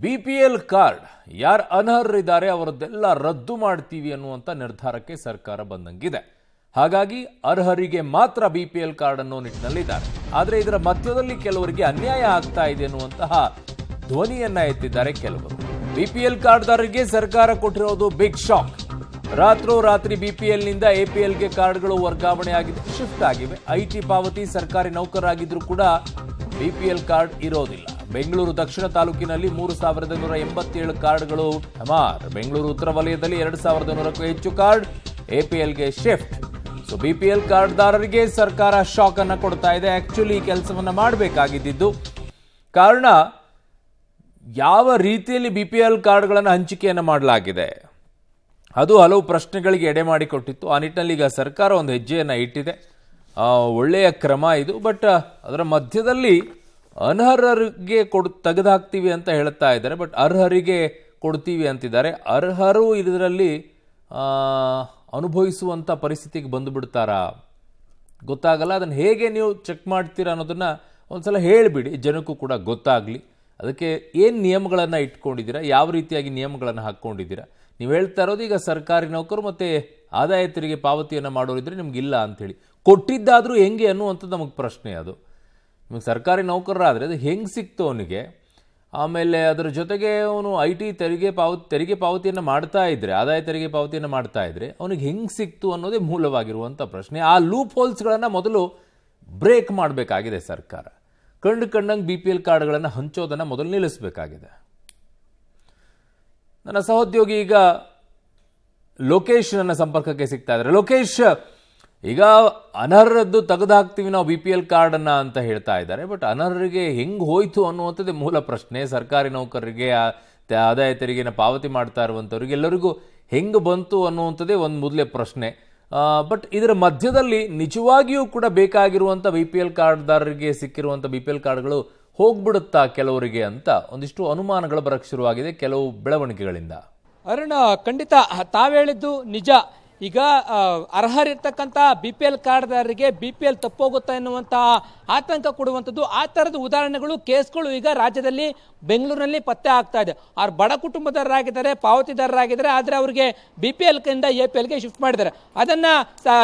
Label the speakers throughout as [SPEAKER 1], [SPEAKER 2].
[SPEAKER 1] BPL card ಯಾರು ಅನರ್ಹರಿದ್ದಾರೆ ಅವರದ್ದೆಲ್ಲ ರದ್ದು ಮಾಡ್ತೀವಿ ಅನ್ನುವಂಥ ನಿರ್ಧಾರಕ್ಕೆ ಸರ್ಕಾರ ಬಂದಂಗಿದೆ. ಹಾಗಾಗಿ ಅರ್ಹರಿಗೆ ಮಾತ್ರ BPL ಕಾರ್ಡ್ ಅನ್ನೋ ನಿಟ್ಟಿನಲ್ಲಿದ್ದಾರೆ. ಆದರೆ ಇದರ ಮಧ್ಯದಲ್ಲಿ ಕೆಲವರಿಗೆ ಅನ್ಯಾಯ ಆಗ್ತಾ ಇದೆ ಅನ್ನುವಂತಹ ಧ್ವನಿಯನ್ನ ಎತ್ತಿದ್ದಾರೆ ಕೆಲವರು. BPL ಕಾರ್ಡ್ದಾರರಿಗೆ ಸರ್ಕಾರ ಕೊಟ್ಟಿರೋದು ಬಿಗ್ ಶಾಕ್. ರಾತ್ರೋರಾತ್ರಿ BPL ನಿಂದ APLಗೆ ಕಾರ್ಡ್ಗಳು ವರ್ಗಾವಣೆ ಆಗಿದೆ, ಶಿಫ್ಟ್ ಆಗಿವೆ. IT ಪಾವತಿ ಸರ್ಕಾರಿ ನೌಕರರಾಗಿದ್ರೂ ಕೂಡ BPL ಕಾರ್ಡ್ ಇರೋದಿಲ್ಲ. ಬೆಂಗಳೂರು ದಕ್ಷಿಣ ತಾಲೂಕಿನಲ್ಲಿ 3187 ಕಾರ್ಡ್ಗಳು ಹಮಾರ್. ಬೆಂಗಳೂರು ಉತ್ತರ ವಲಯದಲ್ಲಿ 2100ಕ್ಕೂ ಹೆಚ್ಚು ಕಾರ್ಡ್ APLಗೆ ಶಿಫ್ಟ್. ಸೊ BPL ಕಾರ್ಡ್ದಾರರಿಗೆ ಸರ್ಕಾರ ಶಾಕ್ ಅನ್ನ ಕೊಡ್ತಾ ಇದೆ. ಆಕ್ಚುಲಿ ಈ ಕೆಲಸವನ್ನ ಮಾಡಬೇಕಾಗಿದ್ದು, ಕಾರಣ ಯಾವ ರೀತಿಯಲ್ಲಿ BPL ಕಾರ್ಡ್ಗಳನ್ನು ಹಂಚಿಕೆಯನ್ನು ಮಾಡಲಾಗಿದೆ ಅದು ಹಲವು ಪ್ರಶ್ನೆಗಳಿಗೆ ಎಡೆ ಮಾಡಿಕೊಟ್ಟಿತ್ತು. ಆ ನಿಟ್ಟಿನಲ್ಲಿ ಈಗ ಸರ್ಕಾರ ಒಂದು ಹೆಜ್ಜೆಯನ್ನು ಇಟ್ಟಿದೆ. ಒಳ್ಳೆಯ ಕ್ರಮ ಇದು. ಬಟ್ ಅದರ ಮಧ್ಯದಲ್ಲಿ ಅನರ್ಹರಿಗೆ ತೆಗೆದುಹಾಕ್ತೀವಿ ಅಂತ ಹೇಳ್ತಾ ಇದ್ದಾರೆ. ಬಟ್ ಅರ್ಹರಿಗೆ ಕೊಡ್ತೀವಿ ಅಂತಿದ್ದಾರೆ. ಅರ್ಹರು ಇದರಲ್ಲಿ ಅನುಭವಿಸುವಂಥ ಪರಿಸ್ಥಿತಿಗೆ ಬಂದು ಬಿಡ್ತಾರಾ ಗೊತ್ತಾಗಲ್ಲ. ಅದನ್ನು ಹೇಗೆ ನೀವು ಚೆಕ್ ಮಾಡ್ತೀರಾ ಅನ್ನೋದನ್ನು ಒಂದ್ಸಲ ಹೇಳಿಬಿಡಿ, ಜನಕ್ಕೂ ಕೂಡ ಗೊತ್ತಾಗಲಿ. ಅದಕ್ಕೆ ಏನು ನಿಯಮಗಳನ್ನು ಇಟ್ಕೊಂಡಿದ್ದೀರಾ, ಯಾವ ರೀತಿಯಾಗಿ ನಿಯಮಗಳನ್ನು ಹಾಕ್ಕೊಂಡಿದ್ದೀರಾ. ನೀವು ಹೇಳ್ತಾ ಇರೋದು ಈಗ ಸರ್ಕಾರಿ ನೌಕರು ಮತ್ತು ಆದಾಯ ತೆರಿಗೆ ಪಾವತಿಯನ್ನು ಮಾಡೋರಿದ್ರೆ ನಿಮಗಿಲ್ಲ ಅಂಥೇಳಿ. ಕೊಟ್ಟಿದ್ದಾದರೂ ಹೆಂಗೆ ಅನ್ನುವಂಥದ್ದು ನಮಗೆ ಪ್ರಶ್ನೆ. ಅದು ನಿಮಗೆ ಸರ್ಕಾರಿ ನೌಕರರಾದರೆ ಅದು ಹೆಂಗೆ ಸಿಕ್ತು ಅವನಿಗೆ, ಆಮೇಲೆ ಅದರ ಜೊತೆಗೆ ಅವನು IT ತೆರಿಗೆ ಪಾವತಿಯನ್ನು ಮಾಡ್ತಾ ಇದ್ದರೆ, ಆದಾಯ ತೆರಿಗೆ ಪಾವತಿಯನ್ನು ಮಾಡ್ತಾ ಇದ್ದರೆ ಅವನಿಗೆ ಹೆಂಗೆ ಸಿಕ್ತು ಅನ್ನೋದೇ ಮೂಲವಾಗಿರುವಂಥ ಪ್ರಶ್ನೆ. ಆ ಲೂಪ್ ಹೋಲ್ಸ್ಗಳನ್ನು ಮೊದಲು ಬ್ರೇಕ್ ಮಾಡಬೇಕಾಗಿದೆ ಸರ್ಕಾರ. ಕಂಡಂಗೆ BPL ಕಾರ್ಡ್ಗಳನ್ನು ಹಂಚೋದನ್ನು ಮೊದಲು ನಿಲ್ಲಿಸಬೇಕಾಗಿದೆ. ನನ್ನ ಸಹೋದ್ಯೋಗಿ ಈಗ ಲೋಕೇಶ್ ನನ್ನ ಸಂಪರ್ಕಕ್ಕೆ ಸಿಗ್ತಾ ಇದ್ದಾರೆ. ಲೋಕೇಶ್, ಈಗ ಅನರ್ಹರದ್ದು ತೆಗೆದುಹಾಕ್ತೀವಿ ನಾವು BPL ಕಾರ್ಡನ್ನು ಅಂತ ಹೇಳ್ತಾ ಇದ್ದಾರೆ. ಬಟ್ ಅನರ್ಹರಿಗೆ ಹೆಂಗೆ ಹೋಯ್ತು ಅನ್ನುವಂಥದ್ದೇ ಮೂಲ ಪ್ರಶ್ನೆ. ಸರ್ಕಾರಿ ನೌಕರರಿಗೆ, ಆದಾಯ ತೆರಿಗೆನ ಪಾವತಿ ಮಾಡ್ತಾ ಇರುವಂಥವ್ರಿಗೆ ಎಲ್ಲರಿಗೂ ಹೆಂಗೆ ಬಂತು ಅನ್ನುವಂಥದ್ದೇ ಒಂದು ಮೊದಲೇ ಪ್ರಶ್ನೆ. ಬಟ್ ಇದರ ಮಧ್ಯದಲ್ಲಿ ನಿಜವಾಗಿಯೂ ಕೂಡ ಬೇಕಾಗಿರುವಂಥ BPL ಕಾರ್ಡ್ದಾರರಿಗೆ ಸಿಕ್ಕಿರುವಂಥ BPL ಕಾರ್ಡ್ಗಳು ಹೋಗ್ಬಿಡುತ್ತಾ ಕೆಲವರಿಗೆ ಅಂತ ಒಂದಿಷ್ಟು ಅನುಮಾನಗಳು ಬರಕ್ಕೆ ಶುರುವಾಗಿದೆ ಕೆಲವು ಬೆಳವಣಿಗೆಗಳಿಂದ.
[SPEAKER 2] ಅರುಣ್, ಖಂಡಿತ ತಾವೇಳಿದ್ದು ನಿಜ. ಈಗ ಅರ್ಹರಿರ್ತಕ್ಕಂಥ BPL ಕಾರ್ಡ್ದಾರರಿಗೆ BPL ತಪ್ಪೋಗುತ್ತಾ ಎನ್ನುವಂಥ ಆತಂಕ ಕೊಡುವಂಥದ್ದು, ಆ ಥರದ ಉದಾಹರಣೆಗಳು, ಕೇಸ್ಗಳು ಈಗ ರಾಜ್ಯದಲ್ಲಿ ಬೆಂಗಳೂರಿನಲ್ಲಿ ಪತ್ತೆ ಆಗ್ತಾ ಇದೆ. ಅವ್ರು ಬಡ ಕುಟುಂಬದವರಾಗಿದ್ದಾರೆ, ಪಾವತಿದಾರರಾಗಿದ್ದಾರೆ, ಆದರೆ ಅವರಿಗೆ BPLನಿಂದ APLಗೆ ಶಿಫ್ಟ್ ಮಾಡಿದ್ದಾರೆ. ಅದನ್ನು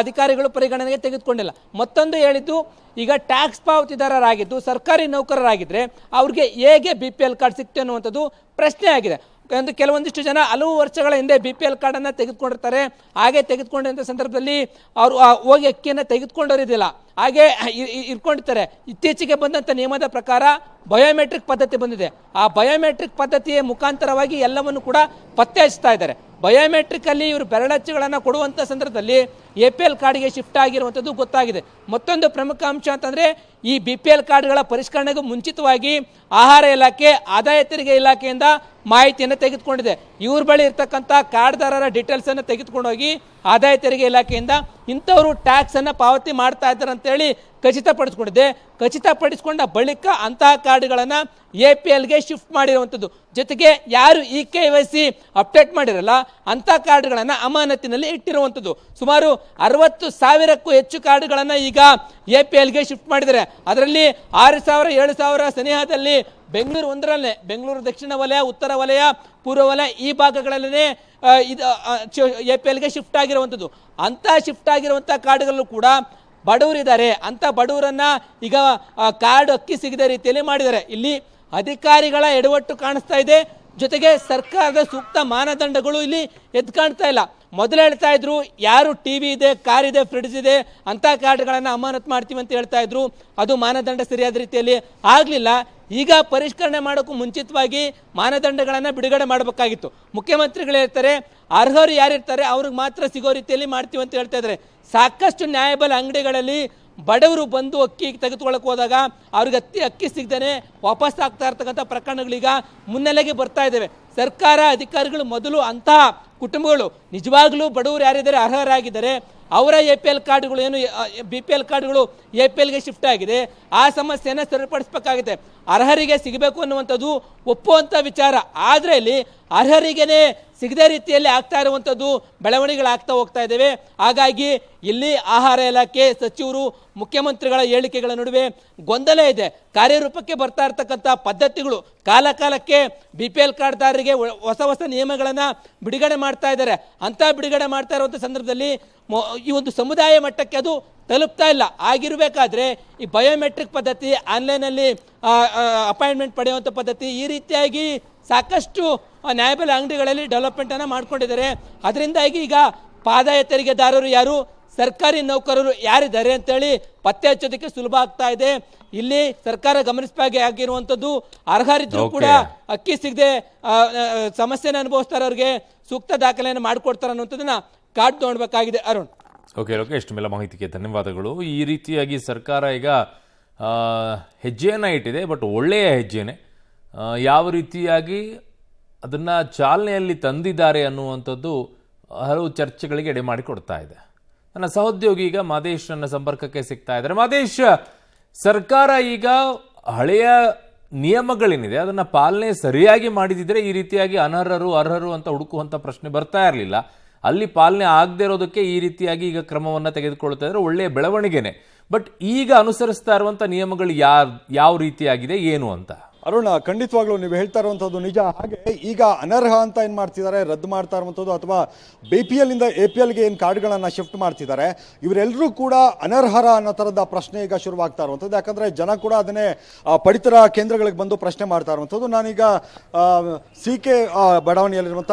[SPEAKER 2] ಅಧಿಕಾರಿಗಳು ಪರಿಗಣನೆಗೆ ತೆಗೆದುಕೊಂಡಿಲ್ಲ. ಮತ್ತೊಂದು ಹೇಳಿದ್ದು, ಈಗ ಟ್ಯಾಕ್ಸ್ ಪಾವತಿದಾರರಾಗಿದ್ದು ಸರ್ಕಾರಿ ನೌಕರರಾಗಿದ್ದರೆ ಅವ್ರಿಗೆ ಹೇಗೆ BPL ಕಾರ್ಡ್ ಸಿಕ್ತು ಅನ್ನುವಂಥದ್ದು ಪ್ರಶ್ನೆ ಆಗಿದೆ. ಕೆಲವೊಂದಿಷ್ಟು ಜನ ಹಲವು ವರ್ಷಗಳ ಹಿಂದೆ BPL ಕಾರ್ಡನ್ನು ತೆಗೆದುಕೊಂಡಿರ್ತಾರೆ. ಹಾಗೆ ತೆಗೆದುಕೊಂಡಂಥ ಸಂದರ್ಭದಲ್ಲಿ ಅವರು ಹೋಗಿ ಅಕ್ಕಿಯನ್ನು ತೆಗೆದುಕೊಂಡವರಿದ್ದಿಲ್ಲ, ಹಾಗೆ ಇಟ್ಕೊಂಡಿರ್ತಾರೆ. ಇತ್ತೀಚೆಗೆ ಬಂದಂಥ ನಿಯಮದ ಪ್ರಕಾರ ಬಯೋಮೆಟ್ರಿಕ್ ಪದ್ಧತಿ ಬಂದಿದೆ. ಆ ಬಯೋಮೆಟ್ರಿಕ್ ಪದ್ಧತಿಯ ಮುಖಾಂತರವಾಗಿ ಎಲ್ಲವನ್ನು ಕೂಡ ಪತ್ತೆ ಹಚ್ತಾ ಇದ್ದಾರೆ. ಬಯೋಮೆಟ್ರಿಕ್ ಅಲ್ಲಿ ಇವರು ಬೆರಳಚ್ಚುಗಳನ್ನು ಕೊಡುವಂಥ ಸಂದರ್ಭದಲ್ಲಿ APL ಕಾರ್ಡ್ಗೆ ಶಿಫ್ಟ್ ಆಗಿರುವಂಥದ್ದು ಗೊತ್ತಾಗಿದೆ. ಮತ್ತೊಂದು ಪ್ರಮುಖ ಅಂಶ ಅಂತಂದರೆ, ಈ BPL ಕಾರ್ಡ್ಗಳ ಪರಿಷ್ಕರಣೆಗೂ ಮುಂಚಿತವಾಗಿ ಆಹಾರ ಇಲಾಖೆ, ಆದಾಯ ತೆರಿಗೆ ಇಲಾಖೆಯಿಂದ ಮಾಹಿತಿಯನ್ನು ತೆಗೆದುಕೊಂಡಿದೆ. ಇವ್ರ ಬಳಿ ಇರ್ತಕ್ಕಂಥ ಕಾರ್ಡ್ದಾರರ ಡೀಟೇಲ್ಸನ್ನು ತೆಗೆದುಕೊಂಡೋಗಿ ಆದಾಯ ತೆರಿಗೆ ಇಲಾಖೆಯಿಂದ ಇಂಥವರು ಟ್ಯಾಕ್ಸನ್ನು ಪಾವತಿ ಮಾಡ್ತಾ ಇದ್ದಾರೆ ಅಂತೇಳಿ ಖಚಿತಪಡಿಸ್ಕೊಂಡಿದೆ. ಖಚಿತಪಡಿಸಿಕೊಂಡ ಬಳಿಕ ಅಂತಹ ಕಾರ್ಡ್ಗಳನ್ನು APLಗೆ ಶಿಫ್ಟ್ ಮಾಡಿರುವಂಥದ್ದು. ಜೊತೆಗೆ ಯಾರು KYC ಅಪ್ಡೇಟ್ ಮಾಡಿರಲ್ಲ ಅಂಥ ಕಾರ್ಡ್ಗಳನ್ನು ಅಮಾನತಿನಲ್ಲಿ ಇಟ್ಟಿರುವಂಥದ್ದು. ಸುಮಾರು 60,000ಕ್ಕೂ ಹೆಚ್ಚು ಕಾರ್ಡ್ಗಳನ್ನು ಈಗ APLಗೆ ಶಿಫ್ಟ್ ಮಾಡಿದ್ದಾರೆ. ಅದರಲ್ಲಿ 6,000, 7,000 ಸನಿಹದಲ್ಲಿ ಬೆಂಗಳೂರು ಒಂದರಲ್ಲೇ, ಬೆಂಗಳೂರು ದಕ್ಷಿಣ ವಲಯ, ಉತ್ತರ ವಲಯ, ಪೂರ್ವ ವಲಯ ಈ ಭಾಗಗಳಲ್ಲೇ ಇದು APLಗೆ ಶಿಫ್ಟ್ ಆಗಿರುವಂಥದ್ದು. ಅಂಥ ಶಿಫ್ಟ್ ಆಗಿರುವಂಥ ಕಾರ್ಡ್ಗಳಲ್ಲೂ ಕೂಡ ಬಡವರಿದ್ದಾರೆ. ಅಂಥ ಬಡವರನ್ನ ಈಗ ಕಾರ್ಡ್ ಅಕ್ಕಿ ಸಿಗದ ರೀತಿಯಲ್ಲಿ ಮಾಡಿದ್ದಾರೆ. ಇಲ್ಲಿ ಅಧಿಕಾರಿಗಳ ಎಡವಟ್ಟು ಕಾಣಿಸ್ತಾ ಇದೆ. ಜೊತೆಗೆ ಸರ್ಕಾರದ ಸೂಕ್ತ ಮಾನದಂಡಗಳು ಇಲ್ಲಿ ಎದ್ದು ಕಾಣ್ತಾ ಇಲ್ಲ. ಮೊದಲು ಹೇಳ್ತಾ ಇದ್ರು, ಯಾರು TV ಇದೆ, ಕಾರ್ ಇದೆ, ಫ್ರಿಡ್ಜ್ ಇದೆ ಅಂಥ ಕಾರ್ಡ್ಗಳನ್ನು ಅಮಾನತ್ ಮಾಡ್ತೀವಿ ಅಂತ ಹೇಳ್ತಾ ಇದ್ರು. ಅದು ಮಾನದಂಡ ಸರಿಯಾದ ರೀತಿಯಲ್ಲಿ ಆಗಲಿಲ್ಲ. ಈಗ ಪರಿಷ್ಕರಣೆ ಮಾಡೋಕ್ಕೂ ಮುಂಚಿತವಾಗಿ ಮಾನದಂಡಗಳನ್ನು ಬಿಡುಗಡೆ ಮಾಡಬೇಕಾಗಿತ್ತು. ಮುಖ್ಯಮಂತ್ರಿಗಳು ಹೇಳ್ತಾರೆ, ಅರ್ಹರು ಯಾರಿರ್ತಾರೆ ಅವ್ರಿಗೆ ಮಾತ್ರ ಸಿಗೋ ರೀತಿಯಲ್ಲಿ ಮಾಡ್ತೀವಿ ಅಂತ ಹೇಳ್ತಾ ಇದ್ದಾರೆ. ಸಾಕಷ್ಟು ನ್ಯಾಯಬೆಲೆ ಅಂಗಡಿಗಳಲ್ಲಿ ಬಡವರು ಬಂದು ಅಕ್ಕಿ ತೆಗೆದುಕೊಳ್ಳಕ್ಕೆ ಹೋದಾಗ ಅವ್ರಿಗೆ ಅಕ್ಕಿ ಸಿಗದೇ ವಾಪಸ್ ಆಗ್ತಾ ಇರ್ತಕ್ಕಂಥ ಪ್ರಕರಣಗಳೀಗ ಮುನ್ನೆಲೆಗೆ ಬರ್ತಾ ಇದ್ದಾವೆ. ಸರ್ಕಾರ ಅಧಿಕಾರಿಗಳು ಮೊದಲು ಅಂತಹ ಕುಟುಂಬಗಳು ನಿಜವಾಗ್ಲೂ ಬಡವರು ಯಾರಿದ್ದಾರೆ ಅರ್ಹರಾಗಿದ್ದಾರೆ ಅವರ APL ಕಾರ್ಡ್ಗಳು ಏನು BPL ಕಾರ್ಡ್ಗಳು APLಗೆ ಶಿಫ್ಟ್ ಆಗಿದೆ, ಆ ಸಮಸ್ಯೆಯನ್ನು ಸರಿಪಡಿಸಬೇಕಾಗಿದೆ. ಅರ್ಹರಿಗೆ ಸಿಗಬೇಕು ಅನ್ನುವಂಥದ್ದು ಒಪ್ಪುವಂಥ ವಿಚಾರ. ಆದರೆ ಇಲ್ಲಿ ಅರ್ಹರಿಗೇನೆ ಸಿಗದೇ ರೀತಿಯಲ್ಲಿ ಆಗ್ತಾ ಇರುವಂಥದ್ದು ಬೆಳವಣಿಗೆಗಳಾಗ್ತಾ ಹೋಗ್ತಾ ಇದ್ದೇವೆ. ಹಾಗಾಗಿ ಇಲ್ಲಿ ಆಹಾರ ಇಲಾಖೆ ಸಚಿವರು ಮುಖ್ಯಮಂತ್ರಿಗಳ ಹೇಳಿಕೆಗಳ ನಡುವೆ ಗೊಂದಲ ಇದೆ. ಕಾರ್ಯರೂಪಕ್ಕೆ ಬರ್ತಾ ಇರ್ತಕ್ಕಂಥ ಪದ್ಧತಿಗಳು ಕಾಲಕ್ಕೆ BPL ಕಾರ್ಡ್ದಾರರಿಗೆ ಹೊಸ ಹೊಸ ನಿಯಮಗಳನ್ನು ಬಿಡುಗಡೆ ಮಾಡ್ತಾ ಇದ್ದಾರೆ. ಅಂಥ ಬಿಡುಗಡೆ ಮಾಡ್ತಾ ಇರುವಂಥ ಸಂದರ್ಭದಲ್ಲಿ ಈ ಒಂದು ಸಮುದಾಯ ಮಟ್ಟಕ್ಕೆ ಅದು ತಲುಪ್ತಾ ಇಲ್ಲ. ಆಗಿರಬೇಕಾದ್ರೆ ಈ ಬಯೋಮೆಟ್ರಿಕ್ ಪದ್ಧತಿ, ಆನ್ಲೈನಲ್ಲಿ ಅಪಾಯಿಂಟ್ಮೆಂಟ್ ಪಡೆಯುವಂಥ ಪದ್ಧತಿ, ಈ ರೀತಿಯಾಗಿ ಸಾಕಷ್ಟು ನ್ಯಾಯಬೆಲೆ ಅಂಗಡಿಗಳಲ್ಲಿ ಡೆವಲಪ್ಮೆಂಟನ್ನು ಮಾಡ್ಕೊಂಡಿದ್ದಾರೆ. ಅದರಿಂದಾಗಿ ಈಗ ಆದಾಯ ತೆರಿಗೆದಾರರು ಯಾರು, ಸರ್ಕಾರಿ ನೌಕರರು ಯಾರಿದ್ದಾರೆ ಅಂತೇಳಿ ಪತ್ತೆ ಹಚ್ಚೋದಕ್ಕೆ ಸುಲಭ ಆಗ್ತಾ ಇದೆ. ಇಲ್ಲಿ ಸರ್ಕಾರ ಗಮನಿಸಬೇಕಾಗಿರುವಂಥದ್ದು ಅರ್ಹರಿದ್ರು ಕೂಡ ಅಕ್ಕಿ ಸಿಗದೆ ಸಮಸ್ಯೆನ ಅನುಭವಿಸ್ತಾರೆ, ಅವ್ರಿಗೆ ಸೂಕ್ತ ದಾಖಲೆಯನ್ನು ಮಾಡಿಕೊಡ್ತಾರೆ ಅನ್ನುವಂಥದ್ದನ್ನ ಕಾದು ನೋಡಬೇಕಾಗಿದೆ. ಅರುಣ್.
[SPEAKER 1] ಓಕೆ ಲೋಕೇಶ್, ಇಷ್ಟೆಲ್ಲ ಮಾಹಿತಿಗೆ ಧನ್ಯವಾದಗಳು. ಈ ರೀತಿಯಾಗಿ ಸರ್ಕಾರ ಈಗ ಹೆಜ್ಜೆಯನ್ನು ಇಟ್ಟಿದೆ, ಬಟ್ ಒಳ್ಳೆಯ ಹೆಜ್ಜೆನೇ. ಯಾವ ರೀತಿಯಾಗಿ ಅದನ್ನು ಚಾಲನೆಯಲ್ಲಿ ತಂದಿದ್ದಾರೆ ಅನ್ನುವಂಥದ್ದು ಹಲವು ಚರ್ಚೆಗಳಿಗೆ ಎಡೆ ಮಾಡಿಕೊಡ್ತಾ ಇದೆ. ನನ್ನ ಸಹೋದ್ಯೋಗಿ ಈಗ ಮಾದೇಶ್ ನನ್ನ ಸಂಪರ್ಕಕ್ಕೆ ಸಿಗ್ತಾ ಇದ್ದಾರೆ. ಮಾದೇಶ್, ಸರ್ಕಾರ ಈಗ ಹಳೆಯ ನಿಯಮಗಳೇನಿದೆ ಅದನ್ನು ಪಾಲನೆ ಸರಿಯಾಗಿ ಮಾಡಿದಿದ್ರೆ ಈ ರೀತಿಯಾಗಿ ಅರ್ಹರು ಅಂತ ಹುಡುಕುವಂಥ ಪ್ರಶ್ನೆ ಬರ್ತಾ ಇರಲಿಲ್ಲ. ಅಲ್ಲಿ ಪಾಲನೆ ಆಗದೆ ಇರೋದಕ್ಕೆ ಈ ರೀತಿಯಾಗಿ ಈಗ ಕ್ರಮವನ್ನು ತೆಗೆದುಕೊಳ್ತಾ ಇದ್ರೆ ಒಳ್ಳೆಯ ಬೆಳವಣಿಗೆನೆ. ಬಟ್ ಈಗ ಅನುಸರಿಸ್ತಾ ಇರುವಂಥ ನಿಯಮಗಳು ಯಾವ ರೀತಿಯಾಗಿದೆ ಏನು ಅಂತ?
[SPEAKER 3] ಅರುಣ, ಖಂಡಿತವಾಗ್ಲೂ ನೀವು ಹೇಳ್ತಾ ಇರುವಂಥದ್ದು ನಿಜ. ಹಾಗೆ ಈಗ ಅನರ್ಹ ಅಂತ ಏನು ಮಾಡ್ತಿದ್ದಾರೆ, ರದ್ದು ಮಾಡ್ತಾ ಇರುವಂಥದ್ದು, ಅಥವಾ BPL ಇಂದ APLಗೆ ಏನು ಕಾರ್ಡ್ಗಳನ್ನು ಶಿಫ್ಟ್ ಮಾಡ್ತಿದ್ದಾರೆ, ಇವರೆಲ್ಲರೂ ಕೂಡ ಅನರ್ಹರ ಅನ್ನೋ ಥರದ ಪ್ರಶ್ನೆ ಈಗ ಶುರುವಾಗ್ತಾ ಇರುವಂಥದ್ದು. ಯಾಕಂದರೆ ಜನ ಕೂಡ ಅದನ್ನೇ ಪಡಿತರ ಕೇಂದ್ರಗಳಿಗೆ ಬಂದು ಪ್ರಶ್ನೆ ಮಾಡ್ತಾ ಇರುವಂಥದ್ದು. ನಾನೀಗ CK ಬಡಾವಣೆಯಲ್ಲಿರುವಂಥ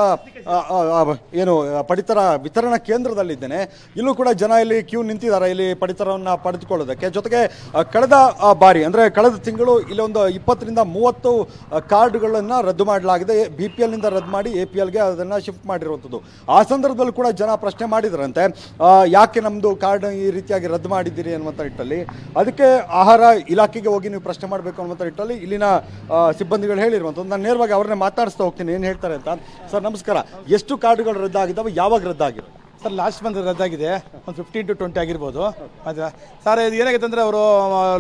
[SPEAKER 3] ಏನು ಪಡಿತರ ವಿತರಣಾ ಕೇಂದ್ರದಲ್ಲಿದ್ದೇನೆ. ಇಲ್ಲೂ ಕೂಡ ಜನ ಇಲ್ಲಿ ಕ್ಯೂ ನಿಂತಿದ್ದಾರೆ ಇಲ್ಲಿ ಪಡಿತರವನ್ನು ಪಡೆದುಕೊಳ್ಳೋದಕ್ಕೆ. ಜೊತೆಗೆ ಕಳೆದ ಬಾರಿ ಅಂದರೆ ಕಳೆದ ತಿಂಗಳು ಇಲ್ಲಿ ಒಂದು 20 ರಿಂದ 30 ಕಾರ್ಡ್ಗಳನ್ನು ರದ್ದು ಮಾಡಲಾಗಿದೆ. BPL ನಿಂದ ರದ್ದು ಮಾಡಿ APLಗೆ ಅದನ್ನು ಶಿಫ್ಟ್ ಮಾಡಿರುವಂಥದ್ದು. ಆ ಸಂದರ್ಭದಲ್ಲಿ ಕೂಡ ಜನ ಪ್ರಶ್ನೆ ಮಾಡಿದ್ರಂತೆ, ಯಾಕೆ ನಮ್ಮದು ಕಾರ್ಡ್ ಈ ರೀತಿಯಾಗಿ ರದ್ದು ಮಾಡಿದ್ದೀರಿ ಅನ್ನುವಂಥ ನಿಟ್ಟಲ್ಲಿ. ಅದಕ್ಕೆ ಆಹಾರ ಇಲಾಖೆಗೆ ಹೋಗಿ ನೀವು ಪ್ರಶ್ನೆ ಮಾಡಬೇಕು ಅನ್ನುವಂಥ ನಿಟ್ಟಲ್ಲಿ ಇಲ್ಲಿನ ಸಿಬ್ಬಂದಿಗಳು ಹೇಳಿರುವಂಥದ್ದು. ನಾನು ನೇರವಾಗಿ ಅವ್ರನ್ನೇ ಮಾತಾಡಿಸ್ತಾ ಹೋಗ್ತೀನಿ, ಏನು ಹೇಳ್ತಾರೆ ಅಂತ. ಸರ್ ನಮಸ್ಕಾರ, ಎಷ್ಟು ಕಾರ್ಡ್ಗಳು ರದ್ದಾಗಿದ್ದಾವೆ, ಯಾವಾಗ ರದ್ದಾಗಿರೋ?
[SPEAKER 4] ಸರ್ ಲಾಸ್ಟ್ ಮಂತ್ ರದ್ದಾಗಿದೆ, ಒಂದು 15 to 20 ಆಗಿರ್ಬೋದು. ಅದು ಸರ್ ಇದು ಏನಾಗುತ್ತೆ ಅಂದರೆ ಅವರು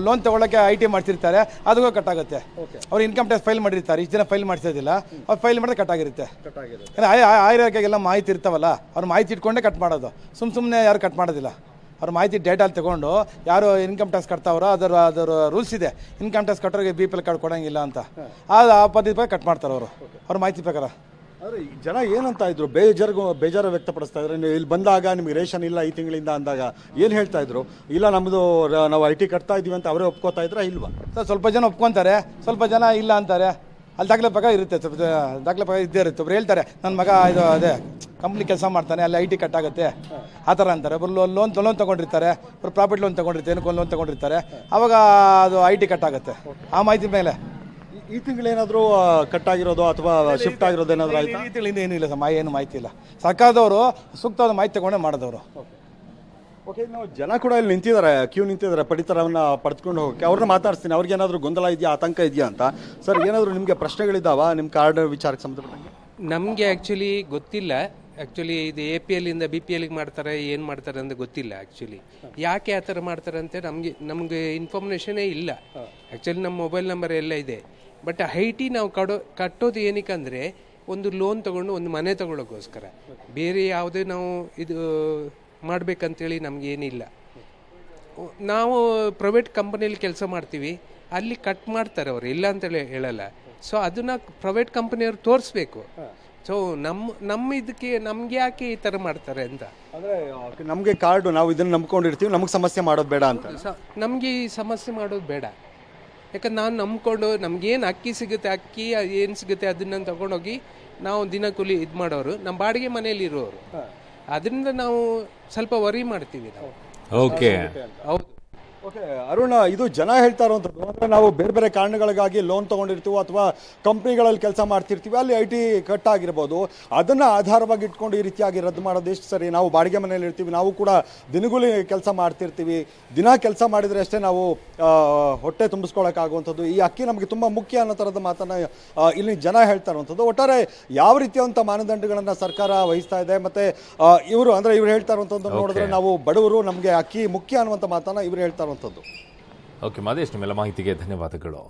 [SPEAKER 4] ಲೋನ್ ತೊಗೊಳ್ಳೋಕ್ಕೆ IT ಮಾಡ್ತಿರ್ತಾರೆ, ಅದಕ್ಕೂ ಕಟ್ ಆಗುತ್ತೆ. ಅವ್ರು ಇನ್ಕಮ್ ಟ್ಯಾಕ್ಸ್ ಫೈಲ್ ಮಾಡಿರ್ತಾರೆ, ಇಷ್ಟು ಜನ ಫೈಲ್ ಮಾಡಿಸೋದಿಲ್ಲ, ಅವ್ರು ಫೈಲ್ ಮಾಡಿದ್ರೆ ಕಟ್ ಆಗಿರುತ್ತೆ. ಆಯುರ್ವೇದಕ್ಕೆಲ್ಲ ಮಾಹಿತಿ ಇರ್ತಾವಲ್ಲ, ಅವ್ರ ಮಾಹಿತಿ ಇಟ್ಕೊಂಡೇ ಕಟ್ ಮಾಡೋದು. ಸುಮ್ಮನೆ ಯಾರು ಕಟ್ ಮಾಡೋದಿಲ್ಲ. ಅವ್ರ ಮಾಹಿತಿ ಡೇಟಲ್ಲಿ ತಗೊಂಡು ಯಾರು ಇನ್ಕಮ್ ಟ್ಯಾಕ್ಸ್ ಕಟ್ತಾವ್ರೋ ಅದರ ರೂಲ್ಸ್ ಇದೆ, ಇನ್ಕಮ್ ಟ್ಯಾಕ್ಸ್ ಕಟ್ಟೋರಿಗೆ BPL ಕಾರ್ಡ್ ಕೊಡೋಂಗಿಲ್ಲ ಅಂತ. ಆ ಪದ್ಧತಿ ಪ್ರಕಾರ ಕಟ್ ಮಾಡ್ತಾರೆ ಅವರು, ಅವ್ರ ಮಾಹಿತಿ ಪ್ರಕಾರ.
[SPEAKER 3] ಆದರೆ ಜನ ಏನಂತ ಇದ್ರು, ಬೇಜಾರು ವ್ಯಕ್ತಪಡಿಸ್ತಾ ಇದ್ರು. ನೀವು ಇಲ್ಲಿ ಬಂದಾಗ ನಿಮಗೆ ರೇಷನ್ ಇಲ್ಲ ಈ ತಿಂಗಳಿಂದ ಅಂದಾಗ ಏನು ಹೇಳ್ತಾ ಇದ್ರು? ಇಲ್ಲ ನಮ್ಮದು ನಾವು IT ಕಟ್ತಾ ಇದೀವಿ ಅಂತ ಅವರೇ ಒಪ್ಕೋತಾ ಇದ್ರಾ ಇಲ್ವಾ?
[SPEAKER 4] ಸರ್ ಸ್ವಲ್ಪ ಜನ ಒಪ್ಕೊತಾರೆ, ಸ್ವಲ್ಪ ಜನ ಇಲ್ಲ ಅಂತಾರೆ. ಅಲ್ಲಿ ದಾಖಲೆ ಪ್ರಕಾರ ಇರುತ್ತೆ, ಸ್ವಲ್ಪ ದಾಖಲೆ ಪ್ರಕಾರ ಇದ್ದೇ ಇರುತ್ತೆ. ಒಬ್ರು ಹೇಳ್ತಾರೆ ನನ್ನ ಮಗ ಇದು ಅದೇ ಕಂಪ್ನಿ ಕೆಲಸ ಮಾಡ್ತಾನೆ, ಅಲ್ಲಿ IT ಕಟ್ ಆಗುತ್ತೆ ಆ ಥರ ಅಂತಾರೆ. ಒಬ್ರು ಲೋನ್ ತೊಗೊಂಡಿರ್ತಾರೆ, ಒಬ್ರು ಪ್ರಾಫಿಟ್ ಲೋನ್ ತೊಗೊಂಡಿರ್ತಾರೆ, ಏನಕ್ಕೆ ಲೋನ್ ತೊಗೊಂಡಿರ್ತಾರೆ, ಆವಾಗ ಅದು IT ಕಟ್ ಆಗುತ್ತೆ. ಆ ಮಾಹಿತಿ ಮೇಲೆ
[SPEAKER 3] ಈ ತಿಂಗಳೇನಾದರೂ ಕಟ್ ಆಗಿರೋದು ಅಥವಾ ಶಿಫ್ಟ್ ಆಗಿರೋದು ಏನಾದರೂ ಆಯ್ತು?
[SPEAKER 4] ಈ ತಿಂಗಳಿಂದ ಏನಿಲ್ಲ ಸರ್, ಏನು ಮಾಹಿತಿ ಇಲ್ಲ. ಸರ್ಕಾರದವರು ಸೂಕ್ತವಾದ ಮಾಹಿತಿ ತಗೊಂಡೇ ಮಾಡೋದವರು.
[SPEAKER 3] ಓಕೆ, ನಾವು ಜನ ಕೂಡ ಇಲ್ಲಿ ನಿಂತಿದ್ದಾರೆ, ಕ್ಯೂ ನಿಂತಿದ್ದಾರೆ ಪಡಿತರವನ್ನು ಪಡೆದುಕೊಂಡು ಹೋಗೋಕ್ಕೆ. ಅವ್ರನ್ನ ಮಾತಾಡ್ತೀನಿ, ಅವ್ರಿಗೆ ಏನಾದರೂ ಗೊಂದಲ ಇದೆಯಾ, ಆತಂಕ ಇದೆಯಾ ಅಂತ. ಸರ್, ಏನಾದರೂ ನಿಮಗೆ ಪ್ರಶ್ನೆಗಳಿದ್ದಾವ ನಿಮ್ಮ ಕಾರ್ಡ್ ವಿಚಾರಕ್ಕೆ ಸಂಬಂಧಪಟ್ಟಂಗೆ?
[SPEAKER 5] ನಮಗೆ ಆ್ಯಕ್ಚುಲಿ ಗೊತ್ತಿಲ್ಲ. ಆ್ಯಕ್ಚುಲಿ ಇದು APL ಇಂದ BPLಗೆ ಮಾಡ್ತಾರೆ, ಏನು ಮಾಡ್ತಾರೆ ಅಂತ ಗೊತ್ತಿಲ್ಲ. ಆ್ಯಕ್ಚುಲಿ ಯಾಕೆ ಆ ಥರ ಮಾಡ್ತಾರೆ ಅಂತ ನಮಗೆ ಇನ್ಫಾರ್ಮೇಷನೇ ಇಲ್ಲ. ಆ್ಯಕ್ಚುಲಿ ನಮ್ಮ ಮೊಬೈಲ್ ನಂಬರ್ ಎಲ್ಲ ಇದೆ. ಬಟ್ IT ನಾವು ಕಟ್ಟೋದು ಏನಕ್ಕೆ ಅಂದರೆ ಒಂದು ಲೋನ್ ತೊಗೊಂಡು ಒಂದು ಮನೆ ತೊಗೊಳ್ಳೋಕ್ಕೋಸ್ಕರ, ಬೇರೆ ಯಾವುದೇ ನಾವು ಇದು ಮಾಡಬೇಕಂತೇಳಿ ನಮಗೇನಿಲ್ಲ. ನಾವು ಪ್ರೈವೇಟ್ ಕಂಪನಿಯಲ್ಲಿ ಕೆಲಸ ಮಾಡ್ತೀವಿ, ಅಲ್ಲಿ ಕಟ್ ಮಾಡ್ತಾರೆ ಅವರು, ಇಲ್ಲ ಅಂತೇಳಿ ಹೇಳಲ್ಲ. ಸೊ ಅದನ್ನು ಪ್ರೈವೇಟ್ ಕಂಪನಿಯವ್ರು ತೋರಿಸ್ಬೇಕು. ಸೊ ನಮ್ಮ ಇದಕ್ಕೆ ನಮ್ಗೆ ಯಾಕೆ ಈ ಥರ ಮಾಡ್ತಾರೆ ಅಂತ.
[SPEAKER 3] ಅಂದರೆ ನಮಗೆ ಕಾರ್ಡು ನಾವು ಇದನ್ನು ನಂಬ್ಕೊಂಡಿರ್ತೀವಿ, ನಮಗೆ ಸಮಸ್ಯೆ ಮಾಡೋದು ಬೇಡ ಅಂತ.
[SPEAKER 5] ನಮಗೆ ಈ ಸಮಸ್ಯೆ ಮಾಡೋದು ಬೇಡ. ಯಾಕಂದ್ರೆ ನಾನು ನಂಬ್ಕೊಂಡು ನಮ್ಗೇನು ಅಕ್ಕಿ ಸಿಗುತ್ತೆ, ಅಕ್ಕಿ ಏನು ಸಿಗುತ್ತೆ ಅದನ್ನು ತಗೊಂಡೋಗಿ ನಾವು ದಿನ ಕೂಲಿ ಇದು ಮಾಡೋರು, ನಮ್ಮ ಬಾಡಿಗೆ ಮನೆಯಲ್ಲಿ ಇರೋರು. ಅದರಿಂದ ನಾವು ಸ್ವಲ್ಪ ವರಿ ಮಾಡ್ತೀವಿ ನಾವು.
[SPEAKER 1] ಓಕೆ,
[SPEAKER 5] ಹೌದು.
[SPEAKER 3] ಓಕೆ ಅರುಣ್, ಇದು ಜನ ಹೇಳ್ತಾ ಇರುವಂಥದ್ದು ಅಂದರೆ ನಾವು ಬೇರೆ ಬೇರೆ ಕಾರಣಗಳಿಗಾಗಿ ಲೋನ್ ತೊಗೊಂಡಿರ್ತೀವಿ ಅಥವಾ ಕಂಪ್ನಿಗಳಲ್ಲಿ ಕೆಲಸ ಮಾಡ್ತಿರ್ತೀವಿ, ಅಲ್ಲಿ IT ಕಟ್ ಆಗಿರ್ಬೋದು, ಅದನ್ನು ಆಧಾರವಾಗಿ ಇಟ್ಕೊಂಡು ಈ ರೀತಿಯಾಗಿ ರದ್ದು ಮಾಡೋದು ಎಷ್ಟು ಸರಿ? ನಾವು ಬಾಡಿಗೆ ಮನೆಯಲ್ಲಿ ಇರ್ತೀವಿ, ನಾವು ಕೂಡ ದಿನಗೂಲಿ ಕೆಲಸ ಮಾಡ್ತಿರ್ತೀವಿ, ದಿನ ಕೆಲಸ ಮಾಡಿದರೆ ಅಷ್ಟೇ ನಾವು ಹೊಟ್ಟೆ ತುಂಬಿಸ್ಕೊಳ್ಳೋಕ್ಕಾಗುವಂಥದ್ದು, ಈ ಅಕ್ಕಿ ನಮಗೆ ತುಂಬ ಮುಖ್ಯ ಅನ್ನೋ ಥರದ ಮಾತನ್ನು ಇಲ್ಲಿ ಜನ ಹೇಳ್ತಾ ಇರುವಂಥದ್ದು. ಒಟ್ಟಾರೆ ಯಾವ ರೀತಿಯಾದಂಥ ಮಾನದಂಡಗಳನ್ನು ಸರ್ಕಾರ ವಹಿಸ್ತಾ ಇದೆ, ಮತ್ತು ಇವರು ಹೇಳ್ತಾ ಇರುವಂಥದ್ದು ನೋಡಿದ್ರೆ ನಾವು ಬಡವರು, ನಮಗೆ ಅಕ್ಕಿ ಮುಖ್ಯ ಅನ್ನುವಂಥ ಮಾತನ್ನು ಇವರು ಹೇಳ್ತಾ ಇರುವಂಥದ್ದು.
[SPEAKER 1] ಓಕೆ ಮಾದೇಶ್, ನಿಮ್ಮೆಲ್ಲ ಮಾಹಿತಿಗೆ ಧನ್ಯವಾದಗಳು.